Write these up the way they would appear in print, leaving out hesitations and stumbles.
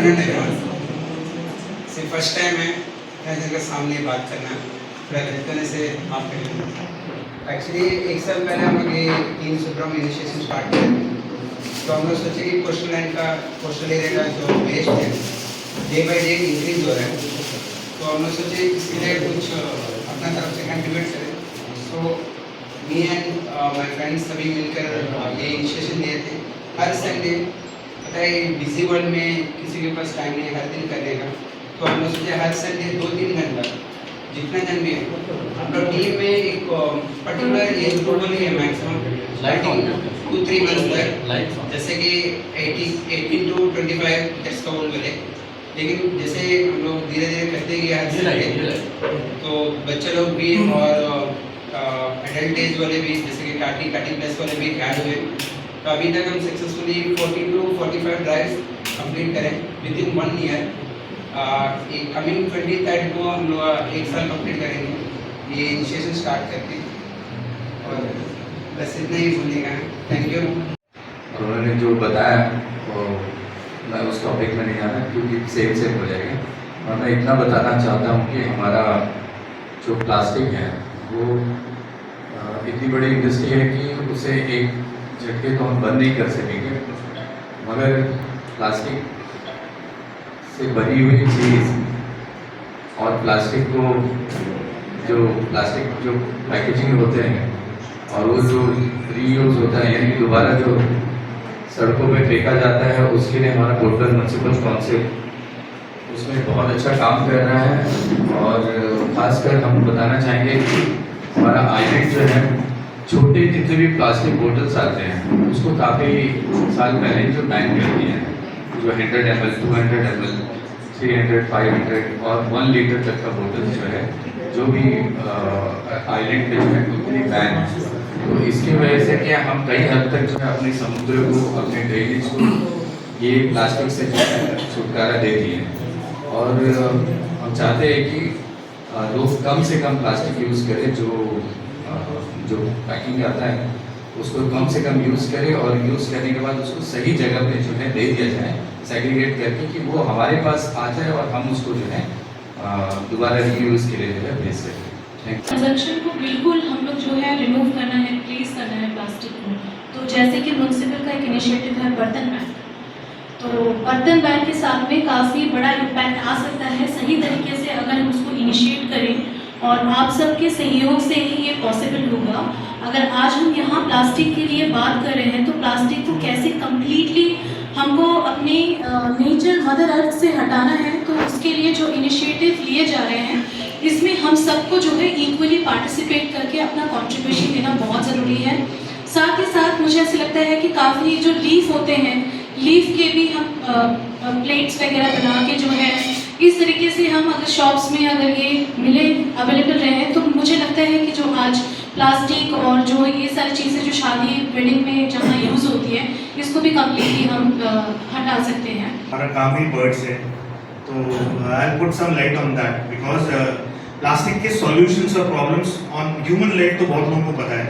Afternoon everyone. सिर्फ first time है मैं के सामने बात करना, थोड़ा गलत करने से माफ करें। एक्चुअली एक साल पहले हम लोग ये टीम सुब्रम इनिशिएशन स्टार्ट किया, तो हम लोग सोचे कि कोस्टल एरिया का जो वेस्ट है डे बाई डे इंक्रीज हो रहा है, तो हम लोग सोचे इसके लिए कुछ अपना तरफ से कंट्रीब्यूट करें। सो मी एंड माय फ्रेंड्स सभी मिलकर ये इनिशिएशन दिए थे। हर संडे पता है बिजी वर्ल्ड में किसी के पास टाइम नहीं है हर दिन करने का, तो हम लोग सोचे हर संडे 2-3 घंटा जितना जन भी है हम लोग टीम में एक पर्टिकुलर एज ग्रुप नहीं है, मैक्सिमम लाइटिंग 2-3 मंथ्स तक, जैसे कि 18 to 25 दैट्स द होल वाले। लेकिन जैसे हम लोग धीरे धीरे करते गए हर संडे, तो बच्चे लोग भी और एडल्ट एज वाले भी जैसे कि 30 प्लस वाले भी ऐड हुए। तो अभी तक हम सक्सेसफुली 40 to 45 ड्राइव्स कंप्लीट करें with in 1 year. Coming 23rd को हम लोग 1 साल कंप्लीट करेंगे ये इनिशिएशन स्टार्ट करके, और बस इतना ही बोलेगा। Thank you. और उन्होंने जो बताया वो मैं उस टॉपिक में नहीं जाना क्योंकि सेम हो जाएगा, और मैं इतना बताना चाहता हूँ कि हमारा जो प्लास्टिक है वो इतनी बड़ी इंडस्ट्री है कि उसे एक झटके तो हम बंद नहीं कर सकेंगे, मगर प्लास्टिक से बनी हुई चीज़ और प्लास्टिक जो पैकेजिंग होते हैं और वो जो रीयूज होता है यानी दोबारा जो सड़कों पे फेंका जाता है, उसके लिए हमारा कोटल म्यूनसिपल काउंसिल उसमें बहुत अच्छा काम कर रहा है। और ख़ासकर हम बताना चाहेंगे कि हमारा आइलैंड जो है छोटे जितने भी प्लास्टिक बोतल्स आते हैं उसको काफ़ी साल पहले जो बैन कर दिए हैं, जो 100 ml, 200 ml, 300, 500 और 1 लीटर तक का बोतल जो है जो भी आइलैंड पे जो है उतनी बैन है। तो इसकी वजह से क्या हम कई हद तक जो है अपने समुद्र को, अपने ड्रेनेज को ये प्लास्टिक से जो है छुटकारा दे दिए हैं। और हम चाहते हैं कि लोग कम से कम प्लास्टिक यूज़ करें, जो पैकिंग आता है उसको कम से कम यूज़ करें, और यूज़ करने के बाद उसको सही जगह पे जो है दे दिया जाए सेग्रीगेट करके, कि वो हमारे पास आ जाए और हम उसको जो है दोबारा रीयूज़ के लिए जो है भेज सकें। कंजम्पशन को बिल्कुल हम लोग जो है रिमूव करना है, रिप्लेस करना है प्लास्टिक को। तो जैसे कि म्यूनसिपल का एक इनिशिएटिव है बर्तन बैन, तो बर्तन बैन के साथ में काफ़ी बड़ा इम्पैक्ट आ सकता है सही तरीके से अगर हम उसको इनिशिएट करें, और आप सबके सहयोग से ही ये पॉसिबल होगा। अगर आज हम यहाँ प्लास्टिक के लिए बात कर रहे हैं तो प्लास्टिक को कैसे कम्प्लीटली हमको अपनी नेचर मदर अर्थ से हटाना है, तो उसके लिए जो इनिशिएटिव लिए जा रहे हैं इसमें हम सबको जो है इक्वली पार्टिसिपेट करके अपना कंट्रीब्यूशन देना बहुत ज़रूरी है। साथ ही साथ मुझे ऐसा लगता है कि काफ़ी जो लीफ होते हैं, लीफ के भी हम प्लेट्स वगैरह बना के जो है इस तरीके से हम अगर शॉप्स में अगर ये मिले अवेलेबल रहे, तो मुझे लगता है कि जो आज प्लास्टिक और जो ये सारी चीज़ें जो शादी वेडिंग में जहाँ यूज़ होती है इसको भी कम्प्लीटली हम हटा सकते हैं। हमारा काम ही बर्ड्स है, तो I will put some light on that because plastic के सॉल्यूशंस और प्रॉब्लम्स ऑन ह्यूमन लाइफ तो बहुत लोगों को पता है,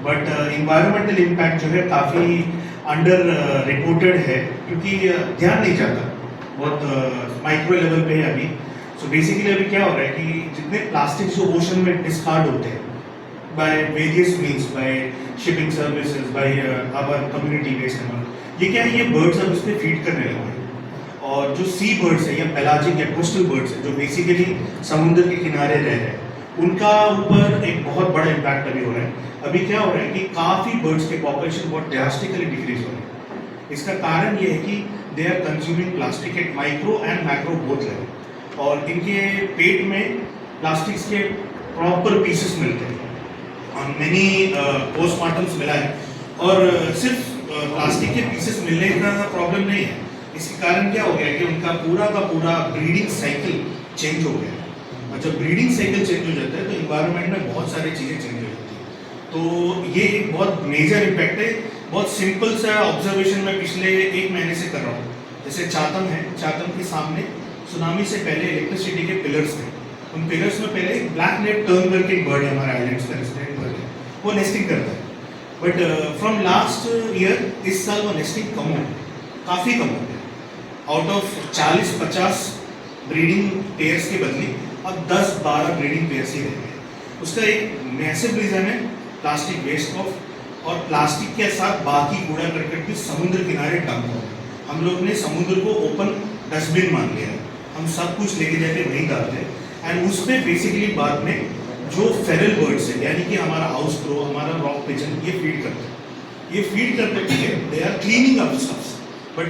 बट इन्वायरमेंटल इम्पैक्ट जो है काफ़ी अंडर रिपोर्टेड है क्योंकि ध्यान नहीं जाता, बहुत माइक्रो लेवल पे है अभी। सो बेसिकली अभी क्या हो रहा है कि जितने प्लास्टिक जो ओशन में डिस्कार्ड होते हैं by various means, by shipping services, by our community waste and all, ये क्या है, ये बर्ड्स अब इस पर फीड करने लगे हैं। और जो सी बर्ड्स है या पेलाजिक या कोस्टल बर्ड्स है जो बेसिकली समुद्र के किनारे रह रहे हैं, उनका ऊपर एक बहुत बड़ा इम्पैक्ट अभी हो रहा है। अभी क्या हो रहा है कि काफ़ी बर्ड्स के पॉपुलेशन बहुत ड्रास्टिकली डिक्रीज हो रही है। इसका कारण ये है कि they are consuming plastic at micro and macro both level, और इनके पेट में प्लास्टिक्स के प्रॉपर पीसेस मिलते हैं। मैंने पोस्टमार्टम्स मिला है, और सिर्फ प्लास्टिक के पीसेस मिलने का प्रॉब्लम नहीं है, इसके कारण क्या हो गया कि उनका पूरा का पूरा ब्रीडिंग साइकिल चेंज हो गया। और जब ब्रीडिंग साइकिल चेंज हो जाता है तो इन्वायरमेंट में बहुत सारी चीज़ें चेंज हो जाती हैं। तो ये एक बहुत मेजर इम्पैक्ट है। बहुत सिंपल सा ऑब्जर्वेशन मैं पिछले 1 महीने से कर रहा हूँ। जैसे चातम है, चातम के सामने सुनामी से पहले इलेक्ट्रिसिटी के पिलर्स थे, उन पिलर्स में पहले एक ब्लैक नेट टर्न करके एक बर्ड है हमारे आइलैंड्स का रेसिडेंट बर्ड है, वो नेस्टिंग करता है। बट फ्रॉम लास्ट ईयर इस साल वो नेस्टिंग कम हो गया, काफ़ी कम हो गया। आउट ऑफ 40-50 ब्रीडिंग पेयर्स के बदले अब 10-12 ब्रीडिंग पेयर्स ही रह गए। उसका एक मैसिव रीज़न है प्लास्टिक वेस्ट ऑफ, और प्लास्टिक के साथ बाकी कूड़ा करकट भी समुद्र किनारे डंप हो गए। हम लोग ने समुद्र को ओपन डस्टबिन मान लिया है, हम सब कुछ लेके जाके वहीं डालते हैं, एंड उस पर बेसिकली बाद में जो फेरल बर्ड्स है, यानी कि हमारा हाउस क्रो, हमारा रॉक पिजन, ये फीड करते हैं। ये फीड करते ठीक है, they are cleaning up stuffs, but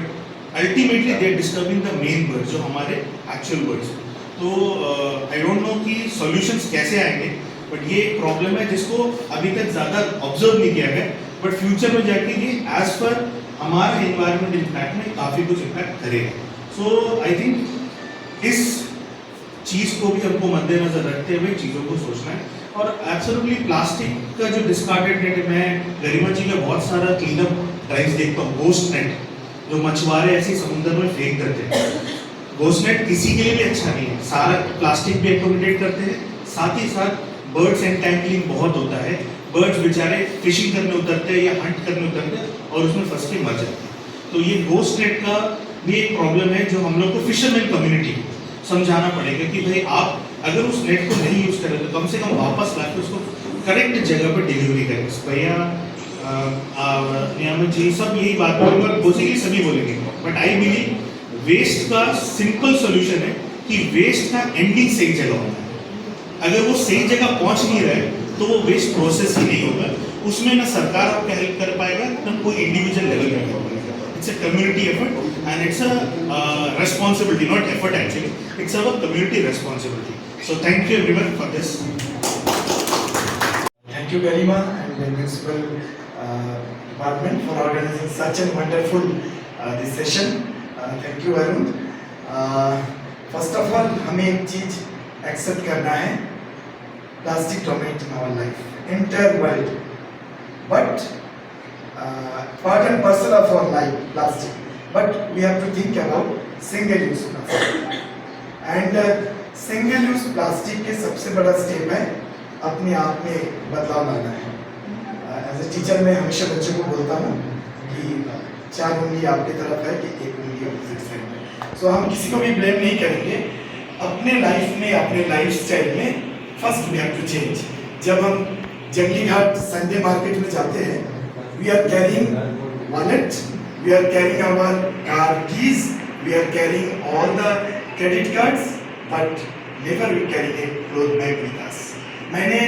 ultimately they are disturbing the main bird, जो हमारे एक्चुअल बर्ड्स। तो आई डोंट नो कि सॉल्यूशंस कैसे आएंगे, बट ये एक प्रॉब्लम है जिसको अभी तक ज़्यादा ऑब्जर्व नहीं किया गया, बट फ्यूचर में जाके ये एज पर हमारा एनवायरमेंट इम्पैक्ट में काफ़ी कुछ इम्पैक्ट करेगा। सो आई थिंक इस चीज़ को भी हमको मद्देनजर रखते हुए चीज़ों को सोचना है। और एब्सोल्युटली प्लास्टिक का जो डिस्कार्डेड नेट है, मैं गरिमा जी का बहुत सारा क्लीन अप ड्राइव्स देखता हूँ। गोस्ट नेट जो मछुआरे ऐसे समुद्र में फेंक देते हैं, गोस्ट नेट किसी के लिए भी अच्छा नहीं है, सारा प्लास्टिक भी एकोमोडेट करते हैं, साथ ही साथ बर्ड्स एंटैंगलिंग बहुत होता है, बर्ड्स बेचारे फिशिंग करने उतरते हैं या हंट करने उतरते हैं और उसमें फंस के मर जाते हैं। तो ये गोस्ट नेट का भी एक प्रॉब्लम है जो हम लोग को फिशरमैन कम्युनिटी समझाना पड़ेगा कि भाई आप अगर उस नेट को नहीं यूज़ करें तो कम से कम वापस ला के उसको करेक्ट जगह पर डिलीवरी करें। भैया नियामत जी सब यही बात बोलेंगे और बेसिकली सभी बोलेंगे, बट आई बिलीव वेस्ट का सिंपल सोल्यूशन है कि वेस्ट का एंडिंग सही जगह होता है। अगर वो सही जगह पहुंच नहीं रहा है तो वो वेस्ट प्रोसेस ही नहीं होगा, उसमें ना सरकार आपका हेल्प कर पाएगा ना कोई इंडिविजुअल लेवल में कर पाएगा। It's a community effort and it's a responsibility, not effort actually, it's our community responsibility. So thank you everyone for this. Thank you Garima and the municipal department for organizing such a wonderful this session. Thank you Arun. First of all हमें एक चीज accept करना है, plastic dominate in our life, entire world, but part and parcel of our life plastic, but we have to think about single use plastic and single use plastic के सबसे बड़ा step है अपने आप में बदलाव लाना है। एज ए टीचर मैं हमेशा बच्चों को बोलता हूँ कि 4 उंगली आपकी तरफ है कि 1 उंगली अपोजिट साइड में। सो हम किसी को भी ब्लेम नहीं करेंगे, अपने लाइफ में अपने लाइफ स्टाइल में first we have to change. जब हम जंगली घाट संडे मार्केट में जाते हैं, we are carrying wallet, we are carrying our car keys, we are carrying all the credit cards, but never we carry a cloth bag with us. मैंने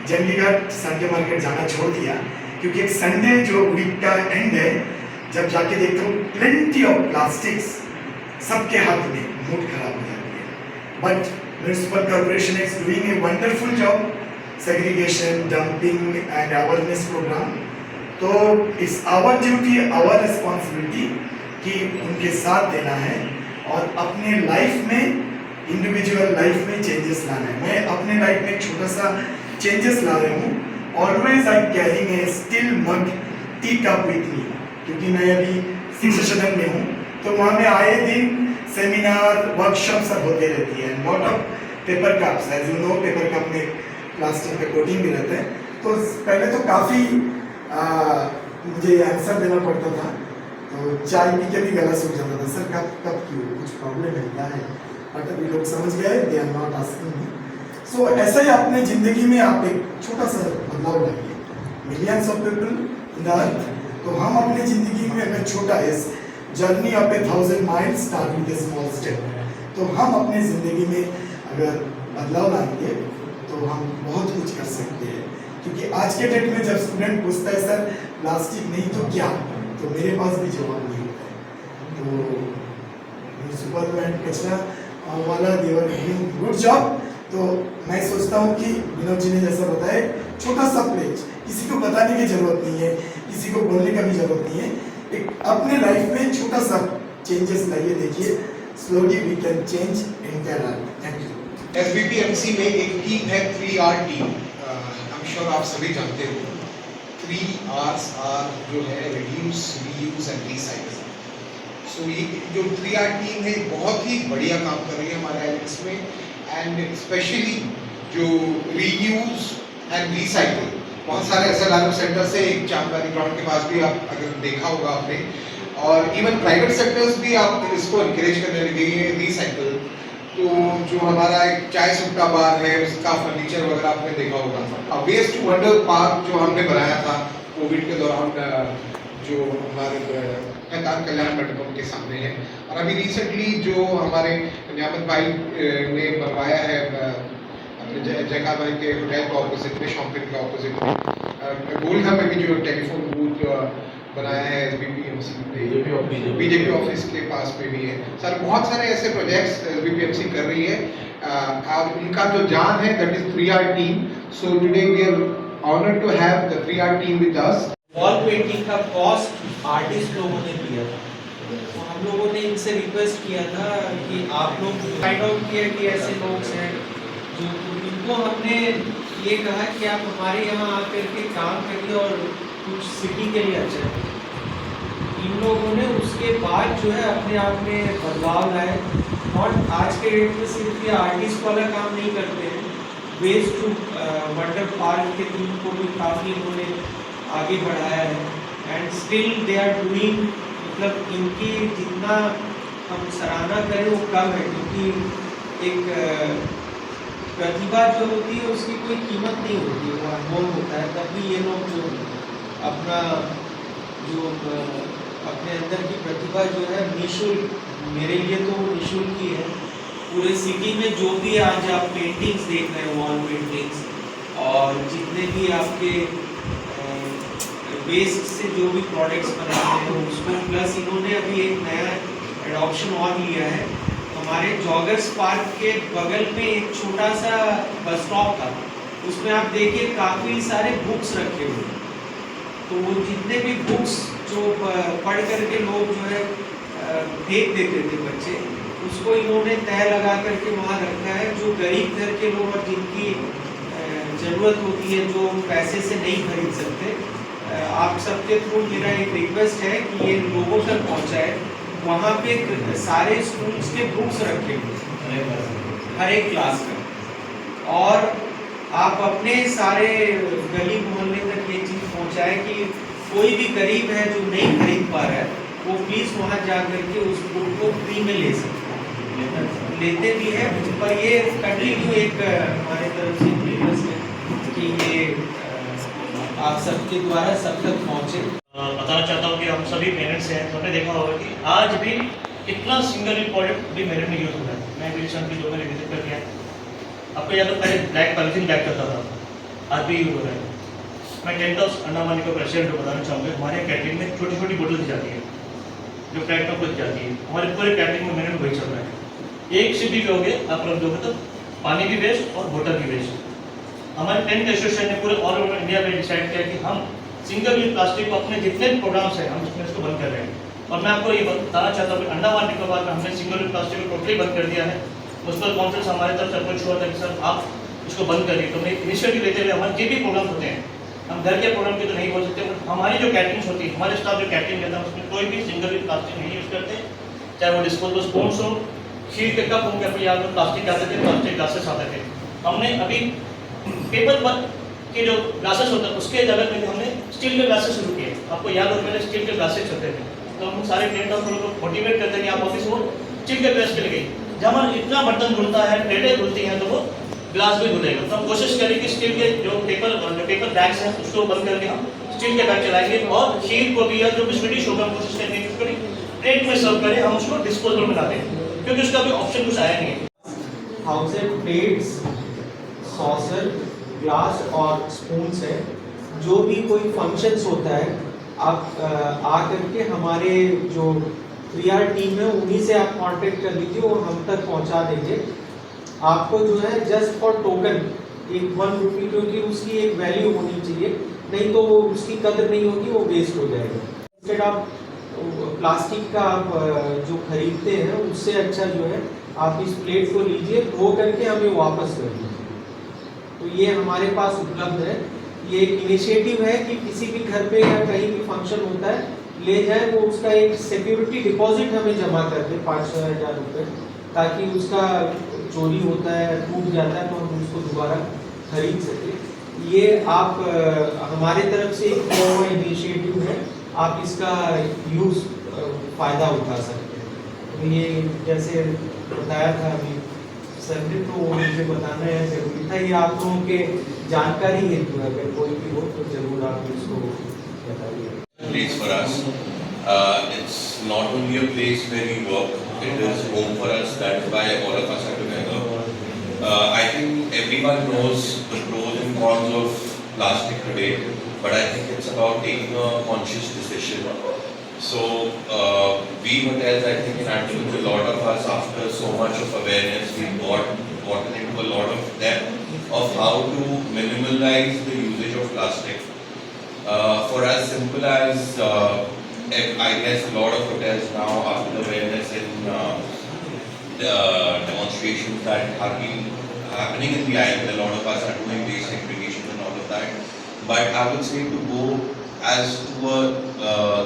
Junglighat Sunday market जाना छोड़ दिया क्योंकि एक Sunday जो वीक का and है, जब जाके देखता हूँ प्लेंटी ऑफ प्लास्टिक्स सबके हाथ में, मूड खराब हो जाती है। But municipal corporation is doing a wonderful job, segregation, dumping and awareness programme. तो it's our duty, our responsibility कि उनके साथ देना है और अपने लाइफ में, इंडिविजुअल लाइफ में चेंजेस लाना है। मैं अपने लाइफ में एक छोटा सा चेंजेस ला रहा हूँ। Always I carrying a steel mug tea cup with me, क्योंकि मैं अभी 6th सदन में हूँ, तो वहाँ में आए दिन सेमिनार वर्कशॉप सब होते रहती है। Lot of paper cups, as you know paper cup में प्लास्टिक का कोटिंग भी रहता है। तो पहले तो काफ़ी मुझे आंसर देना पड़ता था, तो चाय पी के भी गला सूख जाता था, सर कब कब क्यों, कुछ प्रॉब्लम है क्या है, बट अभी लोग समझ गए, they are not asking me. So ऐसा ही अपने ज़िंदगी में आप एक छोटा सा बदलाव लाइए। Millions of people in the earth, तो हम अपनी ज़िंदगी में अगर छोटा है, journey of 1000 miles start with A small step, तो हम अपनी ज़िंदगी में अगर बदलाव लाएंगे तो हम बहुत कुछ कर सकते हैं। क्योंकि आज के डेट में जब स्टूडेंट पूछता है सर प्लास्टिक नहीं तो क्या, तो मेरे पास भी जवाब नहीं होता है। तो म्यूनिसिपल एंड कचरा वाला देवर डूइंग गुड जॉब। तो मैं सोचता हूँ कि विनोद जी ने जैसा बताया, छोटा सा प्लेज, किसी को बताने की जरूरत नहीं है, किसी को बोलने का भी जरूरत नहीं है, एक अपने लाइफ में छोटा सा चेंजेस लाइए, देखिए slowly we can change entire life. Thank you. SBPMC में एक टीम है 3R team, I am sure आप सभी जानते हो। 3 R's आर जो है रिड्यूस, रीयूज एंड रिसाइकिल। सो ये जो 3R टीम है बहुत ही बढ़िया काम कर रही है हमारे आइलैंड्स में, एंड स्पेशली जो रीयूज एंड रिसाइकिल, बहुत सारे SLRO सेंटर से, एक चांदबारी ग्राउंड के पास भी आप अगर देखा होगा आपने, और इवन प्राइवेट सेक्टर्स भी आप इसको इनकरेज करने लगे हैं रिसाइकल। तो जो हमारा एक चाय सुट्टा बार है उसका फर्नीचर वगैरह आपने देखा होगा। वेस्ट टू वंडर पार्क जो हमने बनाया था कोविड के दौरान, जो हमारे मैदान कल्याण मंडपम के सामने है, और अभी रिसेंटली जो हमारे नियामत भाई ने बनवाया है अपने जयकार भाई के होटल के ऑपोजिट में, शॉपिंग के ऑपोजिट में, गोलघर में भी जो टेलीफोन बूथ बनाया है बीजेपी ऑफिस के पास में भी है। सर बहुत सारे ऐसे प्रोजेक्ट्स बीपीएमसी कर रही है, और इनका जो जान है that is 3R team. So today we are honoured to have the 3R team with us. Wall painting का कॉस्ट आर्टिस्ट लोगों ने किया था, तो हम लोगों ने इनसे रिक्वेस्ट किया था कि आप लोग फाइंड आउट किया कि ऐसे लोग हैं जो, तो इनको हमने ये कहा कि आप हमारे यहाँ आकर के काम करिए और कुछ सिटी के लिए अच्छा है। इन लोगों ने उसके बाद जो है अपने आप में बदलाव लाए, और आज के डेट में सिर्फ ये आर्टिस्ट वाला काम नहीं करते हैं, वेस्ट टू वंडर पार्क के टीम को भी काफ़ी इन्होंने आगे बढ़ाया है, and still they are doing, मतलब इनकी जितना हम सराहना करें वो कम है, क्योंकि एक प्रतिभा जो होती है उसकी कोई कीमत नहीं होती है, वो अनमोल होता है। तभी ये लोग जो अपना जो अपने अंदर की प्रतिभा जो है निःशुल्क, मेरे लिए तो वो निःशुल्क ही है। पूरे सिटी में जो भी आज आप पेंटिंग्स देख रहे हैं, वॉल पेंटिंग्स, और जितने भी आपके वेस्ट से जो भी प्रोडक्ट्स बनाते हैं उसको, प्लस इन्होंने अभी एक नया एडॉप्शन और लिया है। हमारे जॉगर्स पार्क के बगल में एक छोटा सा बस स्टॉप था, उसमें आप देखिए काफ़ी सारे बुक्स रखे हुए हैं, तो वो जितने भी बुक्स जो पढ़ करके लोग जो है फेंक देते थे बच्चे, उसको इन्होंने तय लगा करके वहाँ रखा है। जो गरीब घर के लोग और जिनकी ज़रूरत होती है, जो पैसे से नहीं खरीद सकते, आप सबके थ्रू मेरा एक रिक्वेस्ट है कि ये लोगों तक पहुँचाए। वहाँ पे सारे स्कूल्स के बुक्स रखे हुए हर एक क्लास का, और आप अपने सारे गली मोहल्ले तक ये चीज़ पहुँचाए कि कोई भी गरीब है जो नहीं खरीद पा रहा है, वो प्लीज़ वहाँ जा करके उस बुक को फ्री में ले सकते हैं, लेते भी है। पर ये कंटिन्यू एक हमारे तरफ से रिक्वेस्ट है कि ये आप सबके द्वारा सब तक पहुँचे। बताना चाहता हूँ कि हम सभी पेरेंट्स हैं, तो हमने देखा होगा कि आज भी इतना सिंगल यूज प्रोडक्ट भी मेरे में यूज़ हो रहा है। मैं भी रिसेंटली जो मैंने विजिट कर किया, आपको याद है पहले ब्लैक पॉलिथीन बैग करता था, आज भी यूज हो रहा है। मैं टेंट हाउस अंडमान को प्रेसिडेंट को बताना चाहूँगा, हमारे कैटरिंग में छोटी छोटी बोतल दी जाती है जो फ्लैट में खुद जाती है। हमारे पूरे कैटरिंग में मैंने वही चल रहा है, एक सिप भी पियोगे आप रख दोगे तो पानी भी वेस्ट और बोतल भी वेस्ट। हमारे टेंट एसोसिएशन ने पूरे ऑल ओवर इंडिया में डिसाइड किया कि हम सिंगल यूज प्लास्टिक को अपने जितने प्रोग्राम्स हैं हम उसमें इसको बंद कर रहे हैं। और मैं आपको ये बताना चाहता हूँ कि अंडमान निकोबार में हमने सिंगल यूज प्लास्टिक को टोटली बंद कर दिया है। उस पर काउंसिल हमारे तरफ से अप्रोच हुआ था कि सर आप इसको बंद करिए, तो हमने इनिशिएटिव लेते हुए हमारे जो भी प्रोग्राम होते हैं, हम घर के प्रोग्राम के तो नहीं बोल सकते, हमारी जो कैटरिंग्स होती है, हमारे स्टाफ जो कैटरिंग करता है उसमें कोई भी सिंगल यूज प्लास्टिक नहीं यूज़ करते, चाहे वो डिस्पोजेबल स्पून्स हो, स्टील के कप होंगे, अपने यहाँ पर प्लास्टिक आते थे, प्लास्टिक ग्लासेस आते थे। हमने अभी पेपर के जो ग्लासेस होता है उसके जगह में हमने स्टील के ग्लासेस शुरू किए। आपको याद हो पहले स्टील के ग्लासेस चलते थे, तो हम सारे टेंट हाउस को मोटिवेट करते हैं कि आप ऑफिस वो स्टील के ग्लास के लिए गई, जब हमारा इतना बर्तन धुलता है, प्लेटें धुलती हैं, तो वो ग्लास भी धुलेगा। तो हम कोशिश करें कि स्टील के जो पेपर बैग्स हैं उसको बंद करके हम स्टील के बैग चलाएंगे, और खीर को भी या जो भी स्वीडिश होगा हम कोशिश करेंगे कि उसको प्लेट में सर्व करें, हम उसको डिस्पोजल में डालें, क्योंकि उसका भी ऑप्शन कुछ आया नहीं है। 1000 प्लेट्स, सॉसर, ग्लास और स्पून्स है। जो भी कोई फंक्शंस होता है आप आ करके हमारे जो 3R टीम है उन्हीं से आप कांटेक्ट कर लीजिए, वो हम तक पहुंचा देंगे। आपको जो है जस्ट फॉर टोकन एक 1 रुपी, क्योंकि उसकी एक वैल्यू होनी चाहिए, नहीं तो वो उसकी कदर नहीं होगी, वो वेस्ट हो जाएगा। इंस्टेड आप प्लास्टिक का आप जो खरीदते हैं उससे अच्छा जो है आप इस प्लेट को लीजिए, धो करके हमें वापस कर दीजिए। तो ये हमारे पास उपलब्ध है। ये एक इनिशिएटिव है कि किसी भी घर पे या कहीं भी फंक्शन होता है, ले जाए, वो उसका एक सिक्योरिटी डिपॉजिट हमें जमा कर दे 500-1000 रुपये, ताकि उसका चोरी होता है, टूट जाता है, तो हम उसको दोबारा खरीद सकें। ये आप हमारे तरफ से एक इनिशिएटिव है, आप इसका यूज़ फ़ायदा उठा सकते हैं। तो ये जैसे बताया था अभी सर ने, तो मुझे बताना है ज़रूरी था। ये आप लोगों के जानकारी हेतु है, अगर कोई भी हो तो ज़रूर आप इसको बताइए। Place for us. It's not only a place where we work, it is home for us. That's why all of us are together. I think everyone knows the pros and cons of plastic today, but I think it's about taking a conscious decision. So we hotels, I think in Antwerp, a lot of us, after so much of awareness, we've gotten into a lot of depth of how to minimalize the usage of plastic. For as simple as I guess a lot of hotels now, after the awareness and the demonstrations that have been happening in the island, a lot of us are doing waste segregation and all of that. But I would say to go as to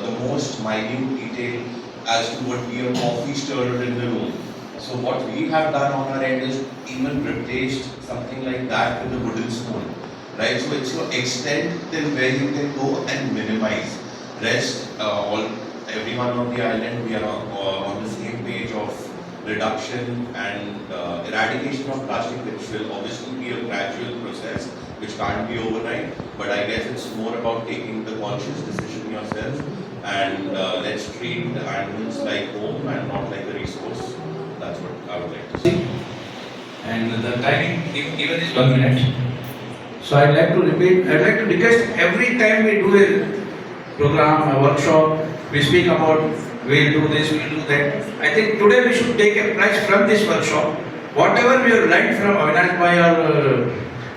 the most minute detail as to what be a coffee stirrer in the room. So what we have done on our end is even replaced something like that with a wooden spoon. Right, so it's your extent till where you can go and minimize. Rest, everyone on the island, we are on the same page of reduction and eradication of plastic, which will obviously be a gradual process, which can't be overnight. But I guess it's more about taking the conscious decision yourself, and let's treat the animals like home and not like a resource. That's what I would like to say. And the timing even is 1 minute. So I'd like to repeat, I'd like to request every time we do a program, a workshop, we speak about we'll do this, we'll do that. I think today we should take a pledge from this workshop. Whatever we have learned from Avinash Bhai or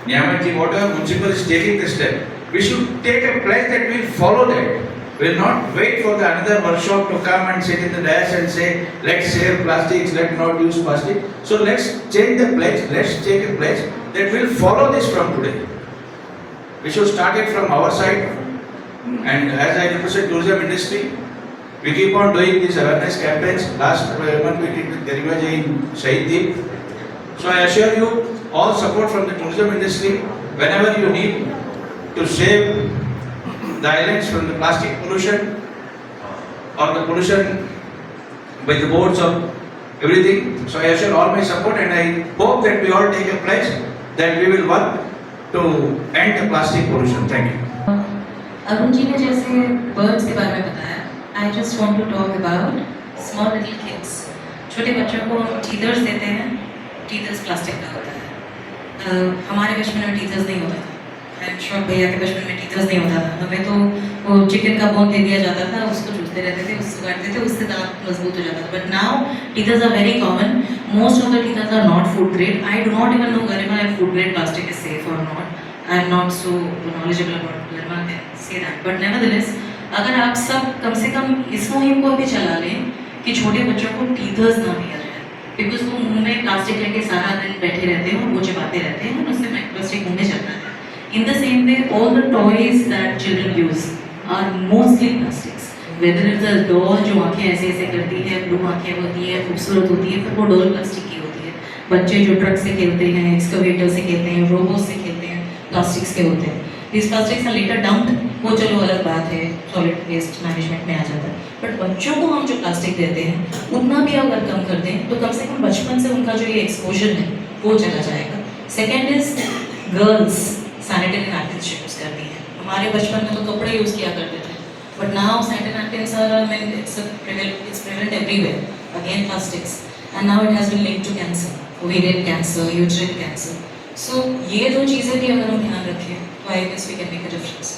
Nyamatji, whatever municipal is taking the step, we should take a pledge that we'll follow that. We'll not wait for the another workshop to come and sit in the dash and say, let's save plastics, let's not use plastic. So let's change the pledge, let's take a pledge that we'll follow this from today. We should start it from our side, and as I represent tourism industry, we keep on doing these awareness campaigns. Last month we did with Gariba Ji in Shahid Deep. So I assure you all support from the tourism industry whenever you need to save the islands from the plastic pollution or the pollution by the boards of everything. So I assure all my support, and I hope that we all take a pledge that we will work to end the plastic pollution. Thank you. Arun ji ने जैसे birds के बारे में बताया, I just want to talk about small little kids. छोटे बच्चों को teethers देते हैं, टीथर्स प्लास्टिक का होता है। हमारे बचपन में टीथर्स नहीं होता था, आई एम श्योर भैया के बचपन में टीथर्स नहीं होता था। हमें तो वो चिकन का बोन दे दिया जाता था, उसको चूसते रहते थे, उससे काटते थे, उससे दांत मजबूत हो जाता था। But now teethers are very common, most of the teethers are not food grade. I do not even know Garima if food grade plastic is safe or not. I am not so knowledgeable about Garima can say that. But nevertheless, अगर आप सब कम से कम इस मुहिम को भी चला लें कि छोटे बच्चों को टीथर्स ना दिया जाए, बिकॉज वो मुंह में प्लास्टिक लेके सारा दिन बैठे रहते हैं और वो चिबाते रहते हैं और उससे प्लास्टिक मुंह में चलता है। In the same way, all the toys that children use are mostly plastics. Whether it's a doll जो आँखें ऐसे ऐसे करती है, ब्लू आँखें होती है, खूबसूरत होती है, फिर वो डॉल प्लास्टिक की होती है। बच्चे जो ट्रक से खेलते हैं, एक्सकवेटर से खेलते हैं, रोबोट से खेलते हैं, प्लास्टिक्स के होते हैं। These plastics are later dumped, वो चलो अलग बात है, सॉलिड वेस्ट मैनेजमेंट में आ जाता है। बट बच्चों को हम जो प्लास्टिक देते हैं उतना भी अगर कम कर दें तो कम से कम बचपन से उनका जो ये एक्सपोजर है वो चला जाएगा। Second is girls sanitary napkins use करती हैं। हमारे बचपन में तो कपड़े यूज़ किया करते थे, but now sanitary napkins are it's prevalent everywhere, again plastics, and now it has been linked to cancer, ovarian cancer, uterine cancer. So ये दो चीज़ें भी अगर हम ध्यान रखें तो I guess we can make a difference.